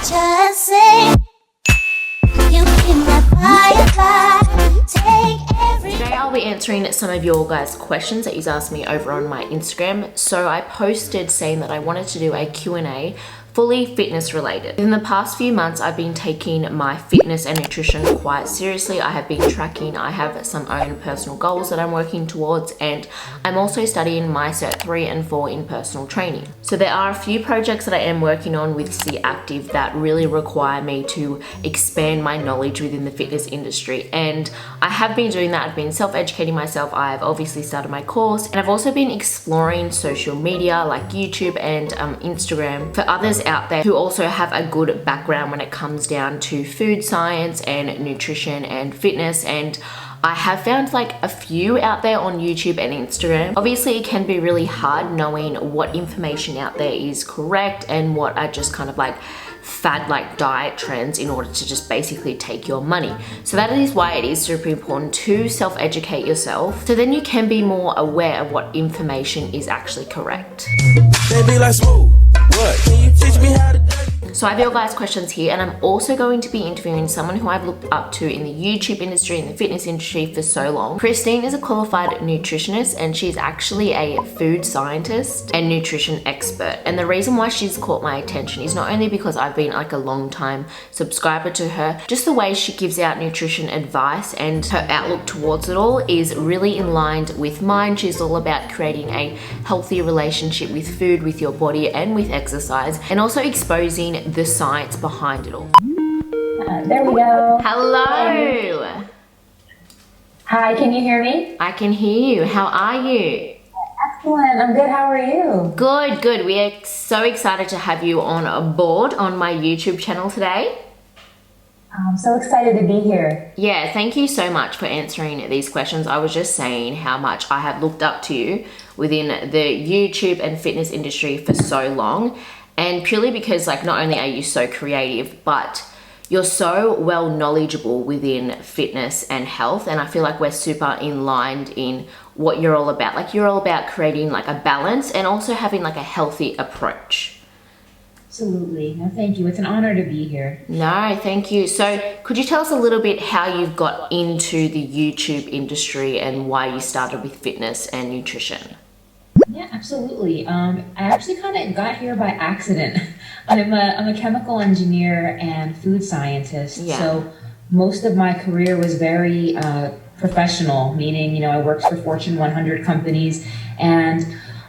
Just say you can that firefly. Take every. Today I'll be answering some of your guys' questions that you asked me over on my Instagram. So I posted saying that I wanted to do a Q&A fully fitness related. In the past few months, I've been taking my fitness and nutrition quite seriously. I have been tracking, I have some own personal goals that I'm working towards, and I'm also studying my Cert 3 and 4 in personal training. So there are a few projects that I am working on with C Active that really require me to expand my knowledge within the fitness industry. And I have been doing that. I've been self-educating myself. I've obviously started my course, and I've also been exploring social media like YouTube and Instagram for others out there who also have a good background when it comes down to food science and nutrition and fitness. And I have found like a few out there on YouTube and Instagram. Obviously, it can be really hard knowing what information out there is correct and what are just kind of like fad like diet trends in order to just basically take your money. So that is why it is super important to self-educate yourself, so then you can be more aware of what information is actually correct. Baby, like smooth. What? Can you teach me how to? So I have your guys' questions here, and I'm also going to be interviewing someone who I've looked up to in the YouTube industry, in the fitness industry for so long. Christine is a qualified nutritionist, and she's actually a food scientist and nutrition expert. And the reason why she's caught my attention is not only because I've been like a long time subscriber to her, just the way she gives out nutrition advice and her outlook towards it all is really in line with mine. She's all about creating a healthy relationship with food, with your body, and with exercise, and also exposing the science behind it all. There we go. Hello. Hi, can you hear me? I can hear you. How are you? Excellent. I'm good. How are you? Good, good. We are so excited to have you on board on my YouTube channel today. I'm so excited to be here. Yeah, thank you so much for answering these questions. I was just saying how much I have looked up to you within the YouTube and fitness industry for so long. And purely because like not only are you so creative, but you're so well knowledgeable within fitness and health. And I feel like we're super in line in what you're all about. Like you're all about creating like a balance and also having like a healthy approach. Absolutely. No, thank you. It's an honor to be here. No, thank you. So could you tell us a little bit how you've got into the YouTube industry and why you started with fitness and nutrition? Yeah, absolutely. I actually kind of got here by accident. I'm a chemical engineer and food scientist. Yeah. So most of my career was very professional, meaning, I worked for Fortune 100 companies, and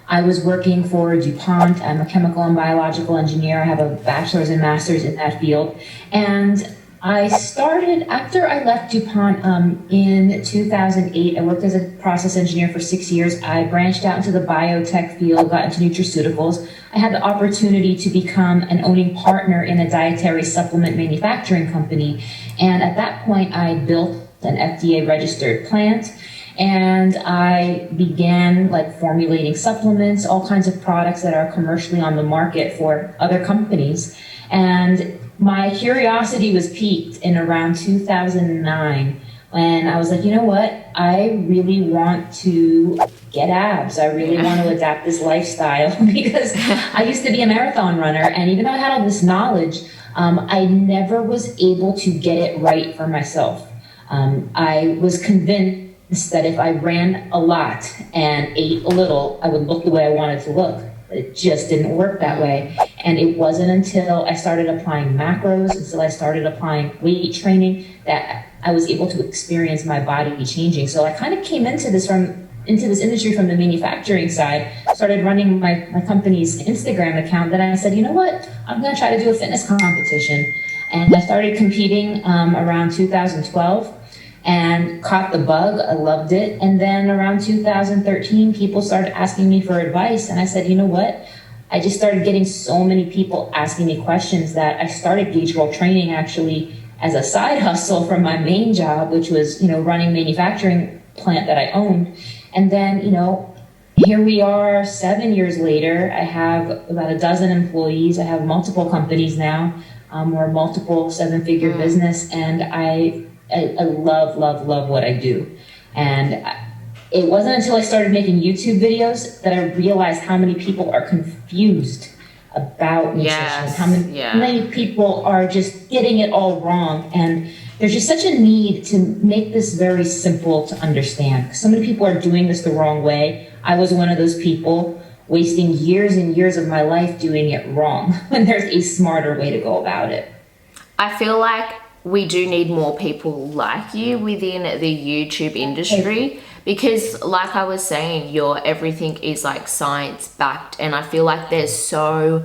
I was working for DuPont. I'm a chemical and biological engineer. I have a bachelor's and master's in that field. And I started, after I left DuPont in 2008, I worked as a process engineer for 6 years. I branched out into the biotech field, got into nutraceuticals. I had the opportunity to become an owning partner in a dietary supplement manufacturing company. And at that point, I built an FDA registered plant. And I began like formulating supplements, all kinds of products that are commercially on the market for other companies. And my curiosity was piqued in around 2009 when I was like, you know what? I really want to get abs. I really want to adapt this lifestyle because I used to be a marathon runner. And even though I had all this knowledge, I never was able to get it right for myself. I was convinced that if I ran a lot and ate a little, I would look the way I wanted to look. But it just didn't work that way. And it wasn't until I started applying macros, until I started applying weight training, that I was able to experience my body changing. So I kind of came into this industry from the manufacturing side, started running my company's Instagram account. Then I said, you know what? I'm going to try to do a fitness competition. And I started competing around 2012. And caught the bug. I loved it. And then around 2013, people started asking me for advice. And I said, you know what? I just started getting so many people asking me questions that I started Gauge World Training actually as a side hustle from my main job, which was, running manufacturing plant that I owned. And then, here we are 7 years later. I have about a dozen employees. I have multiple companies now. We're a multiple seven-figure business. And I love what I do. And it wasn't until I started making YouTube videos that I realized how many people are confused about nutrition. Yes, How many, yeah. how many people are just getting it all wrong? And there's just such a need to make this very simple to understand. So many people are doing this the wrong way. I was one of those people wasting years and years of my life doing it wrong when there's a smarter way to go about it. I feel like we do need more people like you within the YouTube industry because, like I was saying, your everything is like science backed, and I feel like there's so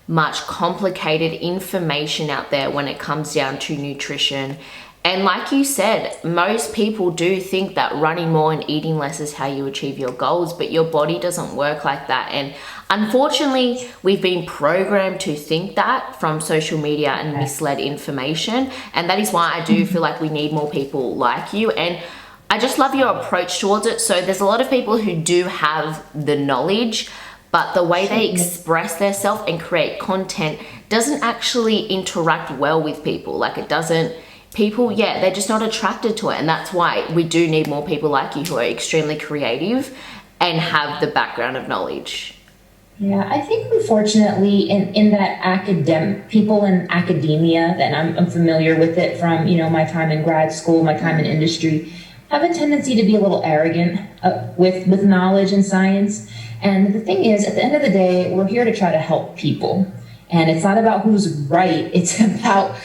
much complicated information out there when it comes down to nutrition. And like you said, most people do think that running more and eating less is how you achieve your goals, but your body doesn't work like that. And unfortunately, we've been programmed to think that from social media and misled information. And that is why I do feel like we need more people like you. And I just love your approach towards it. So there's a lot of people who do have the knowledge, but the way they express themselves and create content doesn't actually interact well with people. Like it doesn't, people, they're just not attracted to it. And that's why we do need more people like you who are extremely creative and have the background of knowledge. Yeah, I think unfortunately in that people in academia, and I'm familiar with it from, my time in grad school, my time in industry, have a tendency to be a little arrogant with knowledge and science. And the thing is, at the end of the day, we're here to try to help people. And it's not about who's right. It's about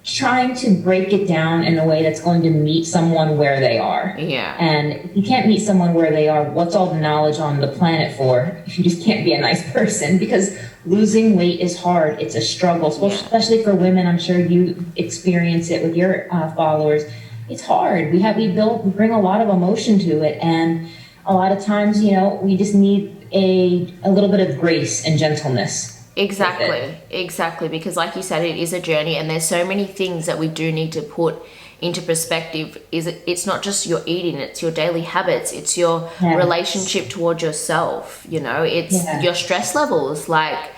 trying to break it down in a way that's going to meet someone where they are. Yeah. And if you can't meet someone where they are, what's all the knowledge on the planet for if you just can't be a nice person? Because losing weight is hard. It's a struggle, especially for women. I'm sure you experience it with your followers. It's hard. We bring a lot of emotion to it. And a lot of times, we just need a little bit of grace and gentleness. Exactly. Because like you said, it is a journey and there's so many things that we do need to put into perspective. It's not just your eating, it's your daily habits, it's your relationship towards yourself, it's your stress levels. Like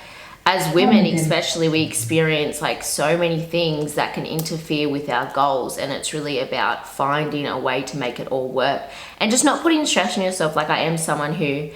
as women, especially, we experience like so many things that can interfere with our goals, and it's really about finding a way to make it all work and just not putting stress on yourself. Like I am someone who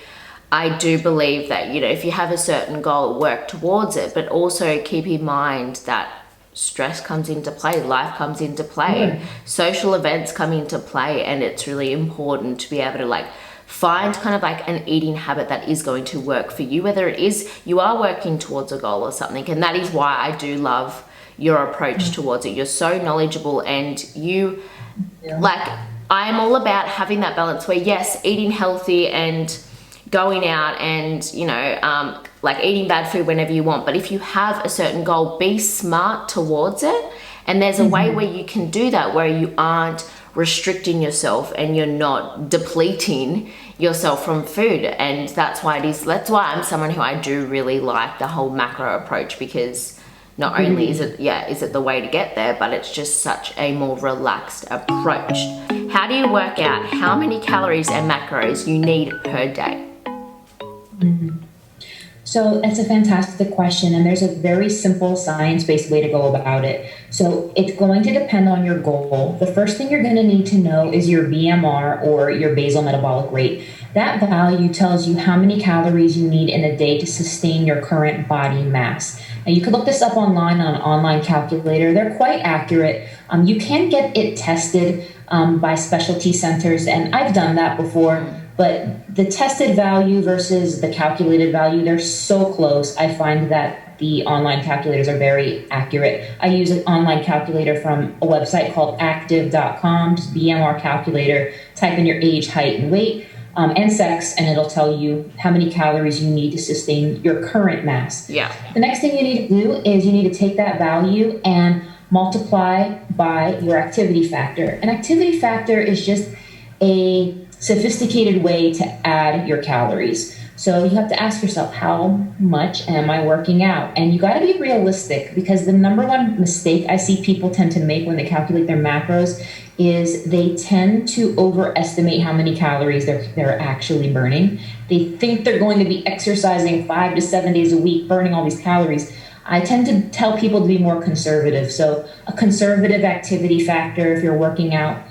I do believe that, if you have a certain goal, work towards it, but also keep in mind that stress comes into play, life comes into play, social events come into play, and it's really important to be able to like find kind of like an eating habit that is going to work for you, whether it is you are working towards a goal or something. And that is why I do love your approach towards it. You're so knowledgeable, and you like, I'm all about having that balance where yes, eating healthy and going out and, like eating bad food whenever you want. But if you have a certain goal, be smart towards it. And there's a way where you can do that, where you aren't restricting yourself and you're not depleting yourself from food. And that's why I'm someone who I do really like the whole macro approach, because not only is it the way to get there, but it's just such a more relaxed approach. How do you work out how many calories and macros you need per day? So that's a fantastic question, and there's a very simple science-based way to go about it. So it's going to depend on your goal. The first thing you're going to need to know is your BMR, or your basal metabolic rate. That value tells you how many calories you need in a day to sustain your current body mass. Now, you can look this up online on an online calculator. They're quite accurate. You can get it tested by specialty centers, and I've done that before. But the tested value versus the calculated value, they're so close. I find that the online calculators are very accurate. I use an online calculator from a website called active.com, just BMR calculator. Type in your age, height, and weight, and sex, and it'll tell you how many calories you need to sustain your current mass. Yeah. The next thing you need to do is you need to take that value and multiply by your activity factor. An activity factor is just a sophisticated way to add your calories. So you have to ask yourself, how much am I working out? And you got to be realistic, because the number one mistake I see people tend to make when they calculate their macros is they tend to overestimate how many calories they're actually burning. They think they're going to be exercising 5 to 7 days a week, burning all these calories. I tend to tell people to be more conservative. So a conservative activity factor, if you're working out,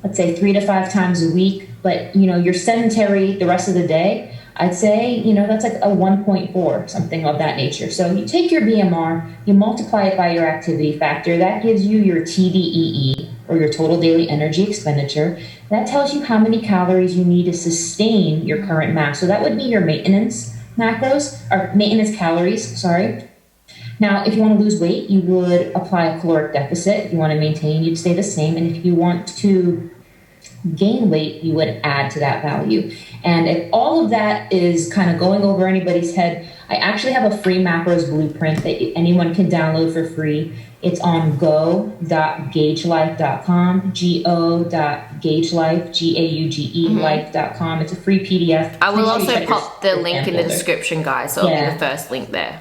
let's say 3 to 5 times a week, but you're sedentary the rest of the day, I'd say, that's like a 1.4, something of that nature. So you take your BMR, you multiply it by your activity factor, that gives you your TDEE, or your total daily energy expenditure. That tells you how many calories you need to sustain your current mass. So that would be your maintenance macros, or maintenance calories, sorry. Now, if you want to lose weight, you would apply a caloric deficit. If you want to maintain, you'd stay the same. And if you want to gain weight, you would add to that value. And if all of that is kind of going over anybody's head, I actually have a free macros blueprint that anyone can download for free. It's on go.gaugelife.com, go.gaugelife, G-A-U-G-E, life.com. It's a free PDF. I will Make sure you also check your pop the link in the folder. description, guys, so it'll be the first link there.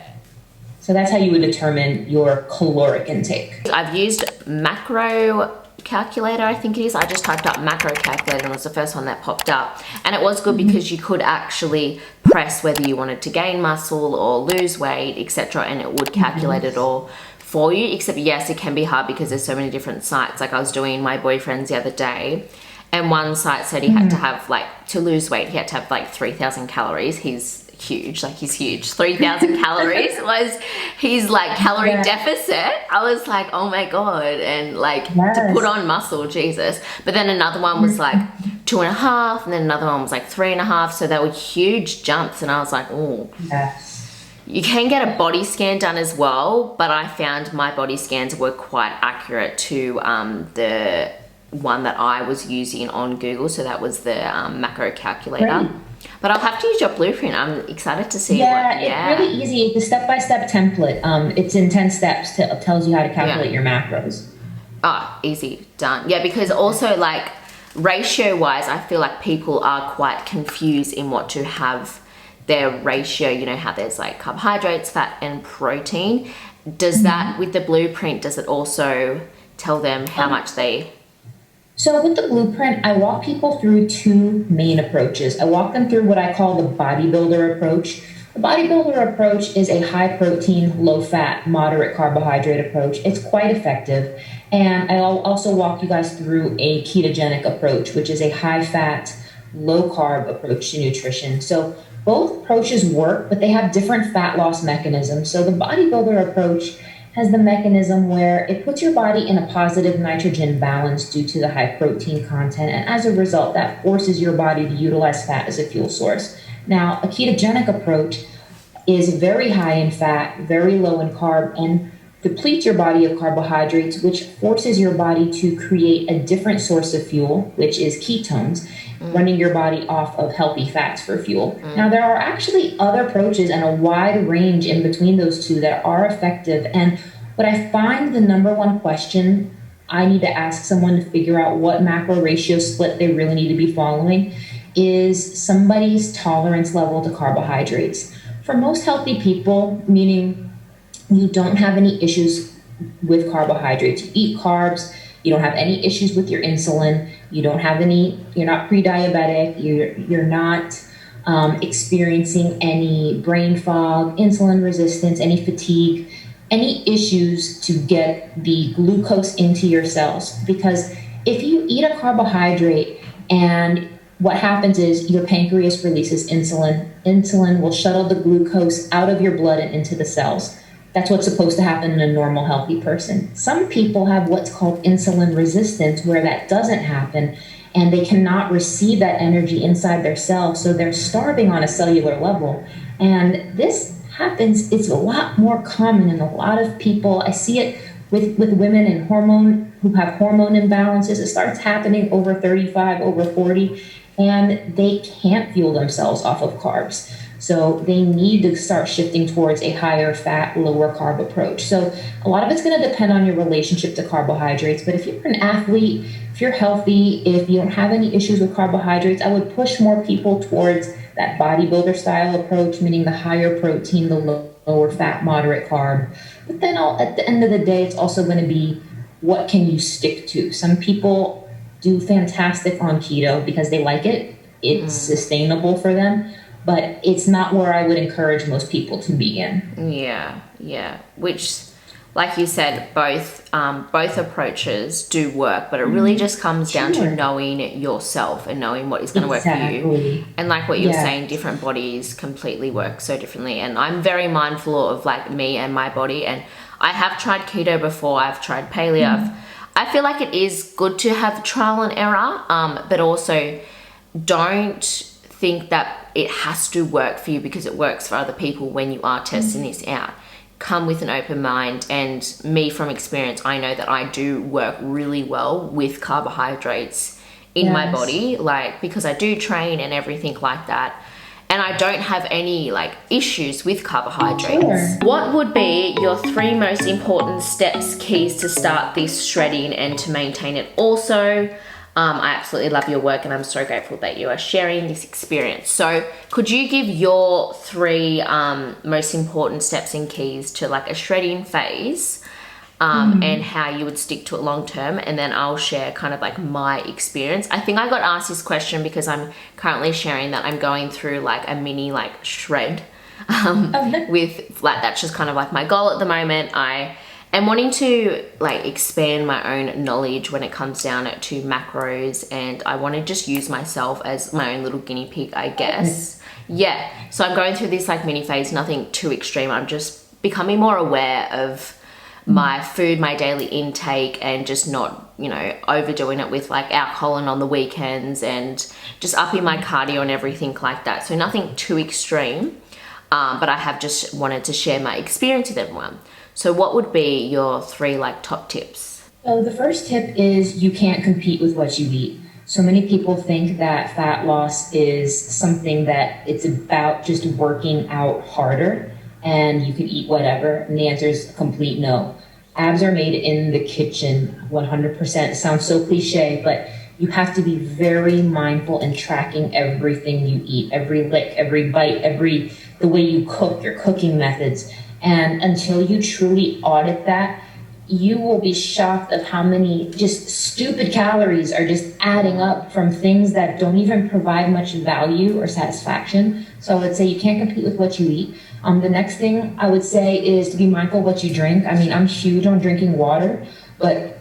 So that's how you would determine your caloric intake. I've used macro calculator, I think it is. I just typed up macro calculator and it was the first one that popped up. And it was good because you could actually press whether you wanted to gain muscle or lose weight, etc. and it would calculate it all for you. Except, yes, it can be hard because there's so many different sites. Like I was doing my boyfriend's the other day and one site said he had to have, like, to lose weight, he had to have like 3,000 calories. He's huge, 3,000 calories was his like calorie deficit. I was like, oh my god, and like to put on muscle, Jesus. But then another one was like 2.5, and then another one was like 3.5, so they were huge jumps, and I was like, oh. Yes. You can get a body scan done as well, but I found my body scans were quite accurate to the one that I was using on Google, so that was the macro calculator. Great. But I'll have to use your blueprint. I'm excited to see It's really easy. It's a step-by-step template. It's in 10 steps. Tells you how to calculate your macros. Easy, done. Yeah, because also like ratio-wise, I feel like people are quite confused in what to have their ratio. You know how there's like carbohydrates, fat, and protein. Does that, with the blueprint, does it also tell them how much they... So with the blueprint, I walk people through two main approaches. I walk them through what I call the bodybuilder approach. The bodybuilder approach is a high protein, low fat, moderate carbohydrate approach. It's quite effective. And I'll also walk you guys through a ketogenic approach, which is a high fat, low carb approach to nutrition. So both approaches work, but they have different fat loss mechanisms. So the bodybuilder approach has the mechanism where it puts your body in a positive nitrogen balance due to the high protein content. And as a result, that forces your body to utilize fat as a fuel source. Now, a ketogenic approach is very high in fat, very low in carb, and depletes your body of carbohydrates, which forces your body to create a different source of fuel, which is ketones, running your body off of healthy fats for fuel. Now, there are actually other approaches and a wide range in between those two that are effective. And what I find the number one question I need to ask someone to figure out what macro ratio split they really need to be following is somebody's tolerance level to carbohydrates. For most healthy people, meaning you don't have any issues with carbohydrates, you eat carbs, you don't have any issues with your insulin, you're not pre-diabetic, you're not experiencing any brain fog, insulin resistance, any fatigue, any issues to get the glucose into your cells. Because if you eat a carbohydrate and what happens is your pancreas releases insulin, insulin will shuttle the glucose out of your blood and into the cells. That's what's supposed to happen in a normal, healthy person. Some people have what's called insulin resistance, where that doesn't happen, and they cannot receive that energy inside their cells, so they're starving on a cellular level. And this happens, it's a lot more common in a lot of people. I see it with women who have hormone imbalances. It starts happening over 35, over 40, and they can't fuel themselves off of carbs. So they need to start shifting towards a higher fat, lower carb approach. So a lot of it's going to depend on your relationship to carbohydrates. But if you're an athlete, if you're healthy, if you don't have any issues with carbohydrates, I would push more people towards that bodybuilder style approach, meaning the higher protein, the lower fat, moderate carb. But then at the end of the day, it's also going to be what can you stick to. Some people do fantastic on keto because they like it. It's sustainable for them. But it's not where I would encourage most people to begin. Yeah. Which like you said, both approaches do work, but it really just comes down to knowing yourself and knowing what is going to work for you. And like what you're saying, different bodies completely work so differently. And I'm very mindful of like me and my body. And I have tried keto before. I've tried paleo. I feel like it is good to have trial and error, but also don't think that it has to work for you because it works for other people when you are testing this out. Come with an open mind, and me from experience, I know that I do work really well with carbohydrates in my body, like because I do train and everything like that, and I don't have any like issues with carbohydrates. What would be your 3 most important steps, keys to start this shredding and to maintain it? Also, I absolutely love your work and I'm so grateful that you are sharing this experience. So could you give your 3 most important steps and keys to like a shredding phase and how you would stick to it long term? And then I'll share kind of like my experience. I think I got asked this question because I'm currently sharing that I'm going through like a mini like shred with like, that's just kind of like my goal at the moment. I am wanting to like expand my own knowledge when it comes down to macros, and I want to just use myself as my own little guinea pig, I guess. Yeah, so I'm going through this like mini phase, nothing too extreme. I'm just becoming more aware of my food, my daily intake, and just not, you know, overdoing it with like alcohol and on the weekends, and just upping my cardio and everything like that. So nothing too extreme, but I have just wanted to share my experience with everyone. So what would be your 3 like top tips? So the first tip is you can't compete with what you eat. So many people think that fat loss is something that it's about just working out harder and you can eat whatever. And the answer is a complete no. Abs are made in the kitchen, 100%. It sounds so cliche, but you have to be very mindful in tracking everything you eat, every lick, every bite, the way you cook, your cooking methods. And until you truly audit that, you will be shocked of how many just stupid calories are just adding up from things that don't even provide much value or satisfaction. So I would say you can't compete with what you eat. The next thing I would say is to be mindful of what you drink. I mean, I'm huge on drinking water, but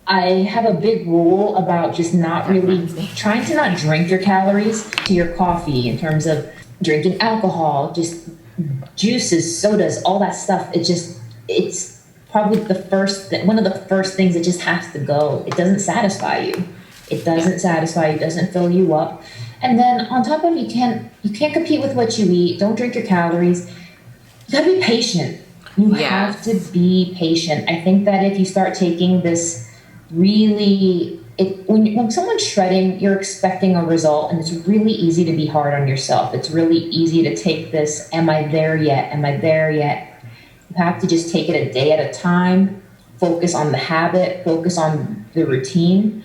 I have a big rule about just not really trying to not drink your calories to your coffee in terms of drinking alcohol, just juices, sodas, all that stuff. It's probably one of the first things that just has to go. It doesn't satisfy you. It doesn't satisfy you, doesn't fill you up. And then on top of it, you can't compete with what you eat. Don't drink your calories. You gotta be patient. You have to be patient. I think that if you start taking this really, when someone's shredding, you're expecting a result, and it's really easy to be hard on yourself. It's really easy to take this, am I there yet? Am I there yet? You have to just take it a day at a time, focus on the habit, focus on the routine,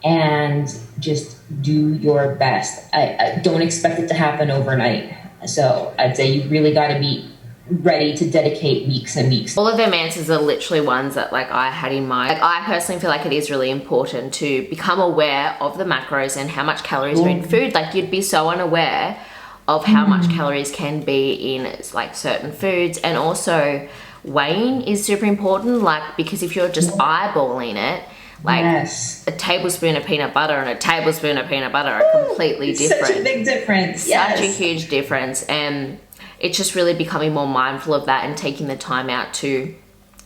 and just do your best. I don't expect it to happen overnight. So I'd say you really got to be ready to dedicate weeks and weeks. All of them answers are literally ones that like I had in mind. Like, I personally feel like it is really important to become aware of the macros and how much calories are in food. Like, you'd be so unaware of how much calories can be in like certain foods. And also weighing is super important, like, because if you're just eyeballing it, like a tablespoon of peanut butter and a tablespoon of peanut butter are completely different. Such a big difference. Such a huge difference. And it's just really becoming more mindful of that and taking the time out to,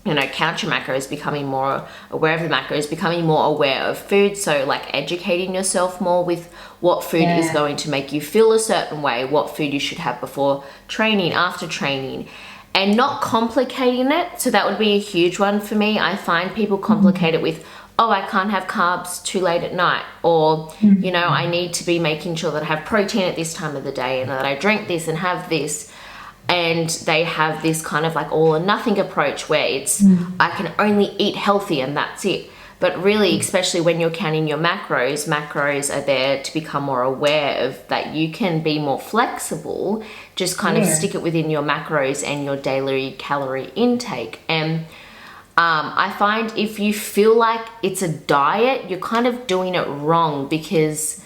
you know, count your macros, becoming more aware of the macros, becoming more aware of food. So like educating yourself more with what food is going to make you feel a certain way, what food you should have before training, after training, and not complicating it. So that would be a huge one for me. I find people complicate it with, oh, I can't have carbs too late at night, or, you know, I need to be making sure that I have protein at this time of the day and that I drink this and have this. And they have this kind of like all or nothing approach where it's, I can only eat healthy and that's it. But really, especially when you're counting your macros are there to become more aware of that you can be more flexible, just kind of stick it within your macros and your daily calorie intake. And I find if you feel like it's a diet, you're kind of doing it wrong, because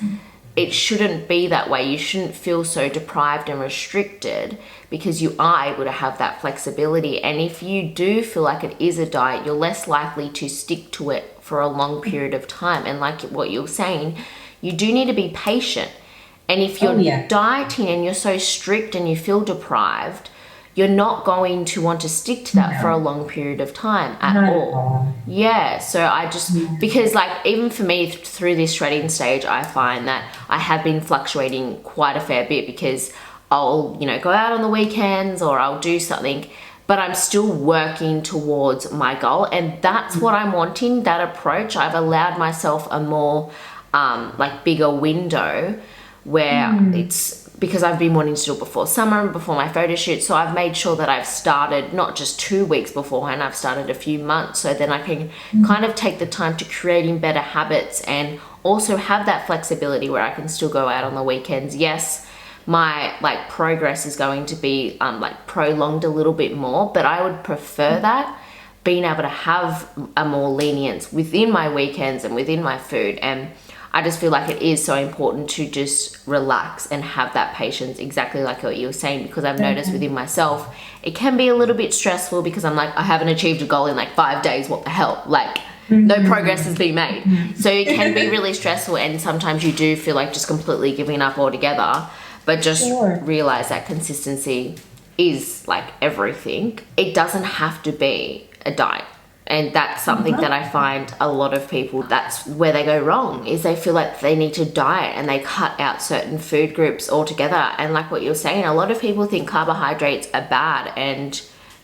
it shouldn't be that way. You shouldn't feel so deprived and restricted because you are able to have that flexibility. And if you do feel like it is a diet, you're less likely to stick to it for a long period of time. And like what you're saying, you do need to be patient. And if you're dieting and you're so strict and you feel deprived, you're not going to want to stick to that for a long period of time at all. Yeah, so I just, because like even for me through this shredding stage, I find that I have been fluctuating quite a fair bit because I'll, go out on the weekends or I'll do something, but I'm still working towards my goal. And that's what I'm wanting, that approach. I've allowed myself a more bigger window where it's, because I've been wanting to do it before summer and before my photo shoot. So I've made sure that I've started not just 2 weeks beforehand, I've started a few months, so then I can kind of take the time to creating better habits and also have that flexibility where I can still go out on the weekends. Yes, my progress is going to be prolonged a little bit more, but I would prefer that, being able to have a more lenience within my weekends and within my food. And I just feel like it is so important to just relax and have that patience, exactly like what you were saying, because I've noticed within myself, it can be a little bit stressful because I'm like, I haven't achieved a goal in 5 days, what the hell? No progress has been made. So it can be really stressful, and sometimes you do feel like just completely giving up altogether, but just realize that consistency is everything. It doesn't have to be a diet. And that's something that I find a lot of people, that's where they go wrong, is they feel like they need to diet and they cut out certain food groups altogether. And like what you're saying, a lot of people think carbohydrates are bad, and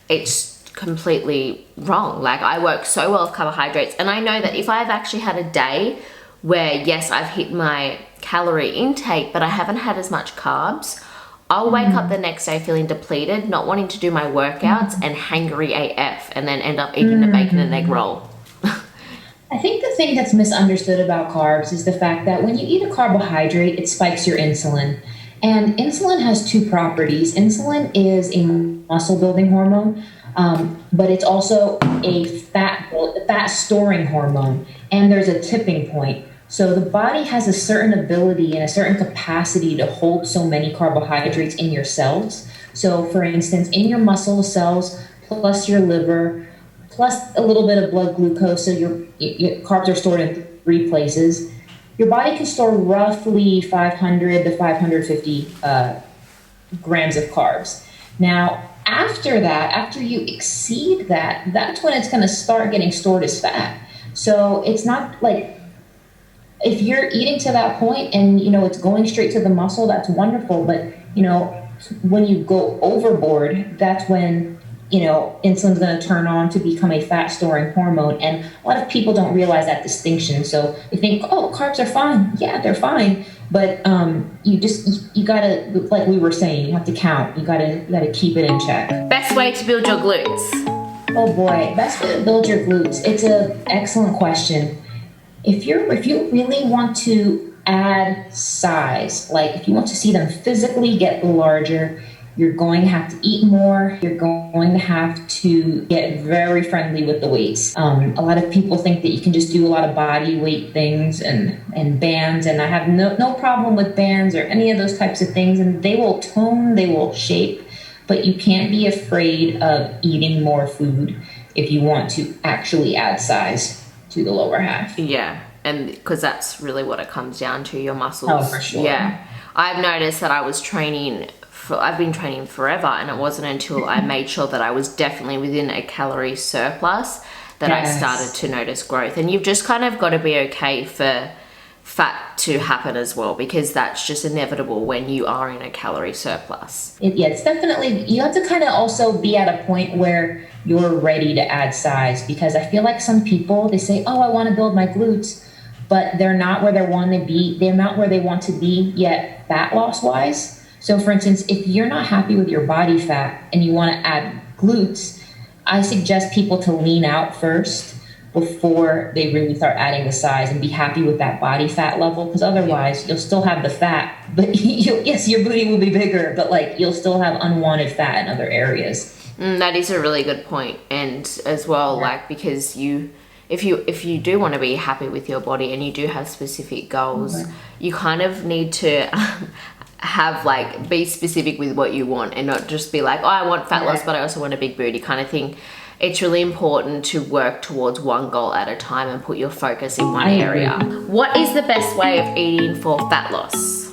it's completely wrong. I work so well with carbohydrates, and I know that if I've actually had a day where, yes, I've hit my calorie intake, but I haven't had as much carbs, I'll wake up the next day feeling depleted, not wanting to do my workouts, and hangry AF, and then end up eating a bacon and egg roll. I think the thing that's misunderstood about carbs is the fact that when you eat a carbohydrate, it spikes your insulin. And insulin has two properties. Insulin is a muscle building hormone, but it's also a fat storing hormone. And there's a tipping point. So the body has a certain ability and a certain capacity to hold so many carbohydrates in your cells. So for instance, in your muscle cells, plus your liver, plus a little bit of blood glucose, so your carbs are stored in 3 places, your body can store roughly 500 to 550 grams of carbs. Now, after that, after you exceed that, that's when it's going to start getting stored as fat. So it's not if you're eating to that point and, it's going straight to the muscle, that's wonderful. But, when you go overboard, that's when, insulin's going to turn on to become a fat storing hormone. And a lot of people don't realize that distinction. So they think, oh, carbs are fine. Yeah, they're fine. But you gotta, like we were saying, you have to count. You gotta keep it in check. Best way to build your glutes? Oh boy, best way to build your glutes. It's an excellent question. If you really want to add size, if you want to see them physically get larger, you're going to have to eat more. You're going to have to get very friendly with the weights. A lot of people think that you can just do a lot of body weight things and bands, and I have no problem with bands or any of those types of things, and they will tone, they will shape, but you can't be afraid of eating more food if you want to actually add size to the lower half. Yeah, and because that's really what it comes down to, your muscles. Oh, for sure. Yeah. I've noticed that I've been training forever, and it wasn't until I made sure that I was definitely within a calorie surplus that I started to notice growth. And you've just kind of got to be okay for fat to happen as well, because that's just inevitable when you are in a calorie surplus. It's definitely, you have to kind of also be at a point where you're ready to add size, because I feel like some people, they say, oh, I want to build my glutes, but they're not where they want to be. They're not where they want to be yet fat loss wise. So for instance, if you're not happy with your body fat and you want to add glutes, I suggest people to lean out first before they really start adding the size, and be happy with that body fat level, because otherwise you'll still have the fat, but yes, your booty will be bigger, but you'll still have unwanted fat in other areas. That is a really good point. And as well, because you if you do want to be happy with your body and you do have specific goals, you kind of need to have like be specific with what you want and not just be like, oh, I want fat loss but I also want a big booty kind of thing. It's really important to work towards one goal at a time and put your focus in one area. What is the best way of eating for fat loss?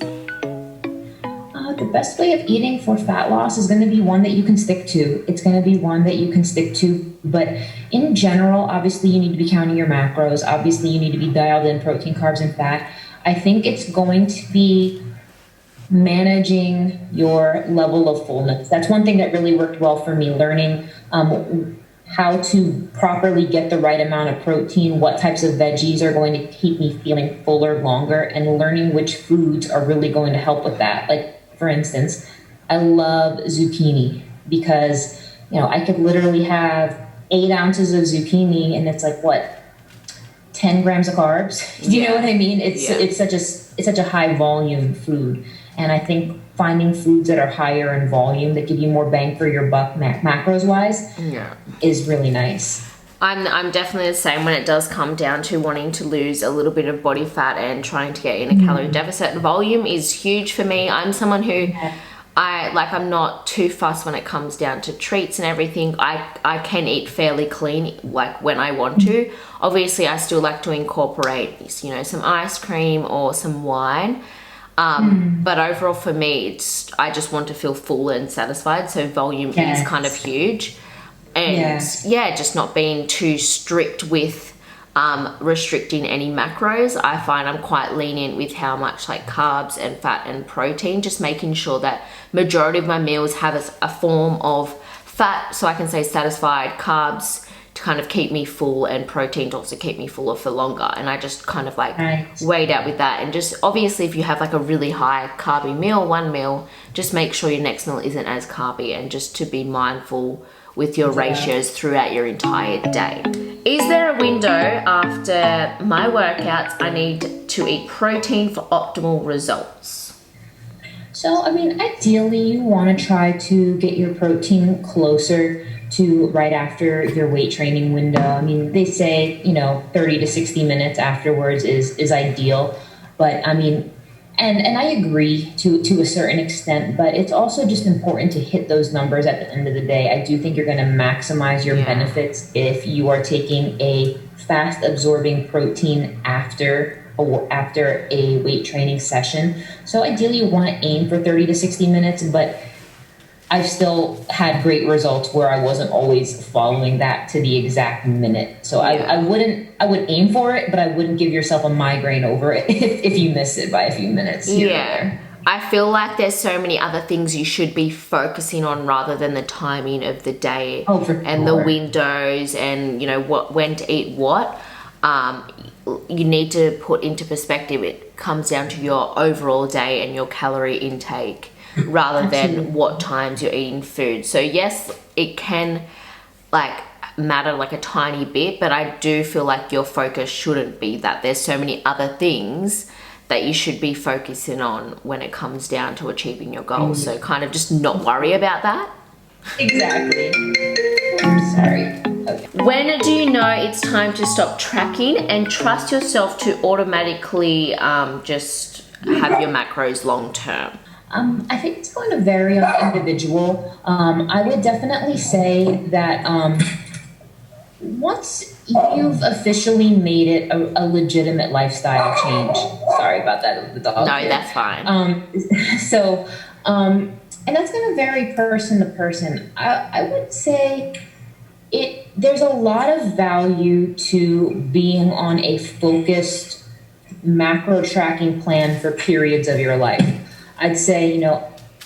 The best way of eating for fat loss is going to be one that you can stick to. It's going to be one that you can stick to. But in general, obviously you need to be counting your macros. Obviously you need to be dialed in protein, carbs, and fat. I think it's going to be managing your level of fullness. That's one thing that really worked well for me, learning how to properly get the right amount of protein, what types of veggies are going to keep me feeling fuller longer, and learning which foods are really going to help with that. Like, for instance, I love zucchini because, I could literally have 8 ounces of zucchini and it's like, what, 10 grams of carbs? Do you know what I mean? It's such a high volume food. And I think finding foods that are higher in volume that give you more bang for your buck macros wise is really nice. I'm definitely the same when it does come down to wanting to lose a little bit of body fat and trying to get in a calorie deficit. Volume is huge for me. I'm someone who I'm not too fussed when it comes down to treats and everything. I can eat fairly clean like when I want to. Obviously I still like to incorporate some ice cream or some wine. But overall for me, I just want to feel full and satisfied. So volume is kind of huge. And just not being too strict with restricting any macros. I find I'm quite lenient with how much like carbs and fat and protein, just making sure that majority of my meals have a form of fat so I can stay satisfied, carbs to kind of keep me full, and protein to also keep me fuller for longer. And I just kind of weighed out with that. And just obviously if you have like a really high carby meal, one meal, just make sure your next meal isn't as carby, and just to be mindful with your ratios throughout your entire day. Is there a window after my workouts I need to eat protein for optimal results? So, ideally you want to try to get your protein closer to right after your weight training window. They say, 30 to 60 minutes afterwards is ideal. But and I agree to a certain extent, but it's also just important to hit those numbers at the end of the day. I do think you're going to maximize your benefits if you are taking a fast absorbing protein after a weight training session. So ideally you want to aim for 30 to 60 minutes, but I've still had great results where I wasn't always following that to the exact minute. So I would aim for it, but I wouldn't give yourself a migraine over it if you miss it by a few minutes here or there. I feel like there's so many other things you should be focusing on rather than the timing of the day and the windows and when to eat what. You need to put into perspective, it comes down to your overall day and your calorie intake rather than what times you're eating food. So yes, it can matter like a tiny bit, but I do feel like your focus shouldn't be that. There's so many other things that you should be focusing on when it comes down to achieving your goals. So kind of just not worry about that. Exactly. I'm sorry. Okay. When do you know it's time to stop tracking and trust yourself to automatically just have your macros long term? I think it's going to vary on the individual. I would definitely say that once you've officially made it a legitimate lifestyle change, sorry about that, the dog. No, that's fine. And that's going to vary person to person. I would say there's a lot of value to being on a focused macro tracking plan for periods of your life. I'd say,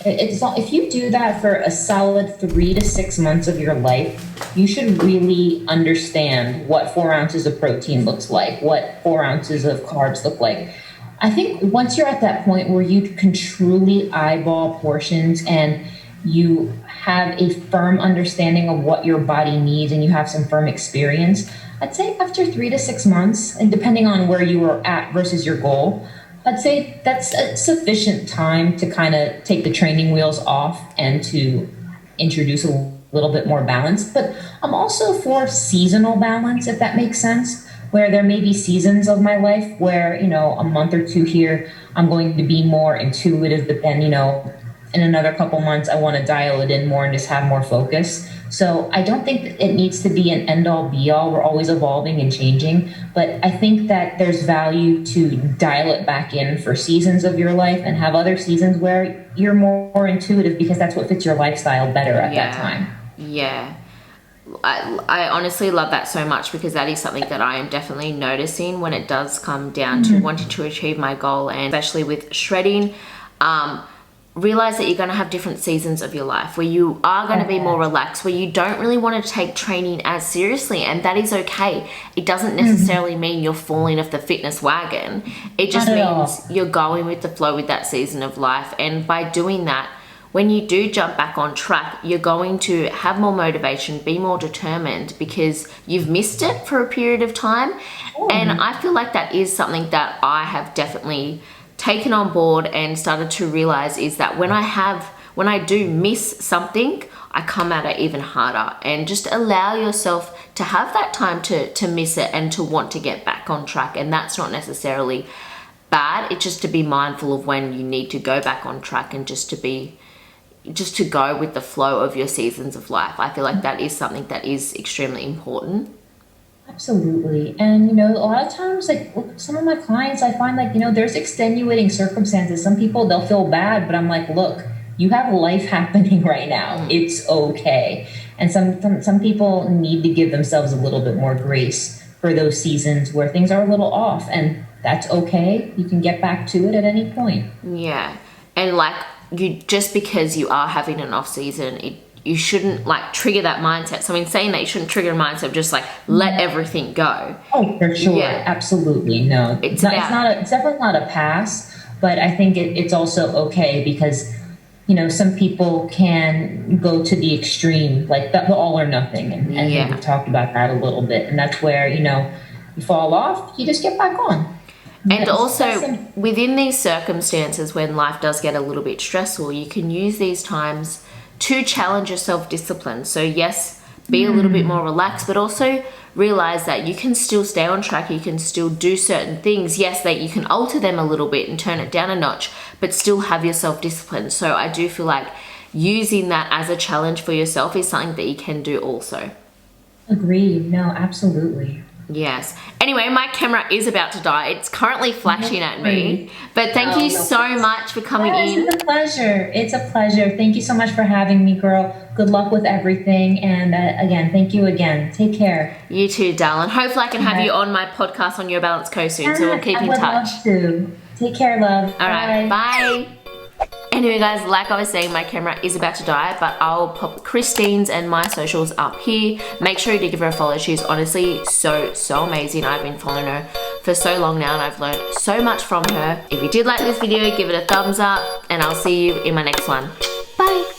if you do that for a solid 3 to 6 months of your life, you should really understand what 4 ounces of protein looks like, what 4 ounces of carbs look like. I think once you're at that point where you can truly eyeball portions and you have a firm understanding of what your body needs and you have some firm experience, I'd say after 3 to 6 months, and depending on where you are at versus your goal, I'd say that's a sufficient time to kind of take the training wheels off and to introduce a little bit more balanced. But I'm also for seasonal balance, if that makes sense, where there may be seasons of my life where, you know, a month or two here, I'm going to be more intuitive, but then, you know, in another couple months, I want to dial it in more and just have more focus. So I don't think that it needs to be an end all be all. We're always evolving and changing, but I think that there's value to dial it back in for seasons of your life and have other seasons where you're more intuitive because that's what fits your lifestyle better at that time. Yeah. I honestly love that so much because that is something that I am definitely noticing when it does come down to wanting to achieve my goal, and especially with shredding. Realize that you're going to have different seasons of your life where you are going to be more relaxed, where you don't really want to take training as seriously, and that is okay. It doesn't necessarily mean you're falling off the fitness wagon. It just means you're going with the flow with that season of life, and by doing that, when you do jump back on track, you're going to have more motivation, be more determined because you've missed it for a period of time. And I feel like that is something that I have definitely taken on board and started to realize, is that when I do miss something, I come at it even harder. And just allow yourself to have that time to miss it and to want to get back on track. And that's not necessarily bad. It's just to be mindful of when you need to go back on track and just to go with the flow of your seasons of life. I feel like that is something that is extremely important. Absolutely. And, you know, a lot of times, like with some of my clients, I find like, you know, there's extenuating circumstances. Some people, they'll feel bad, but I'm like, look, you have life happening right now. It's okay. And some people need to give themselves a little bit more grace for those seasons where things are a little off, and that's okay. You can get back to it at any point. Yeah. And like, you, just because you are having an off season, you shouldn't like trigger that mindset. So in saying that, you shouldn't trigger a mindset of just like let everything go. Oh, for sure. Yeah. Absolutely. No, it's definitely not a pass, but I think it's also okay because, you know, some people can go to the extreme, like the all or nothing. And we've talked about that a little bit. And that's where, you know, you fall off, you just get back on. And also within these circumstances, when life does get a little bit stressful, you can use these times to challenge your self-discipline. So yes, be a little bit more relaxed, but also realize that you can still stay on track. You can still do certain things. Yes, that you can alter them a little bit and turn it down a notch, but still have your self-discipline. So I do feel like using that as a challenge for yourself is something that you can do also. Agreed. No, absolutely. Yes. Anyway, my camera is about to die. It's currently flashing at me. But thank you so much for coming in. It's a pleasure. It's a pleasure. Thank you so much for having me, girl. Good luck with everything. And again, thank you again. Take care. You too, darling. Hopefully I can have you on my podcast on Your Balance Co soon. So we'll keep in touch. I would love to. Take care, love. All right. Bye. Anyway, guys, like I was saying, my camera is about to die, but I'll pop Christine's and my socials up here. Make sure you give her a follow. She's honestly so amazing. I've been following her for so long now, and I've learned so much from her. If you did like this video, give it a thumbs up, and I'll see you in my next one. Bye.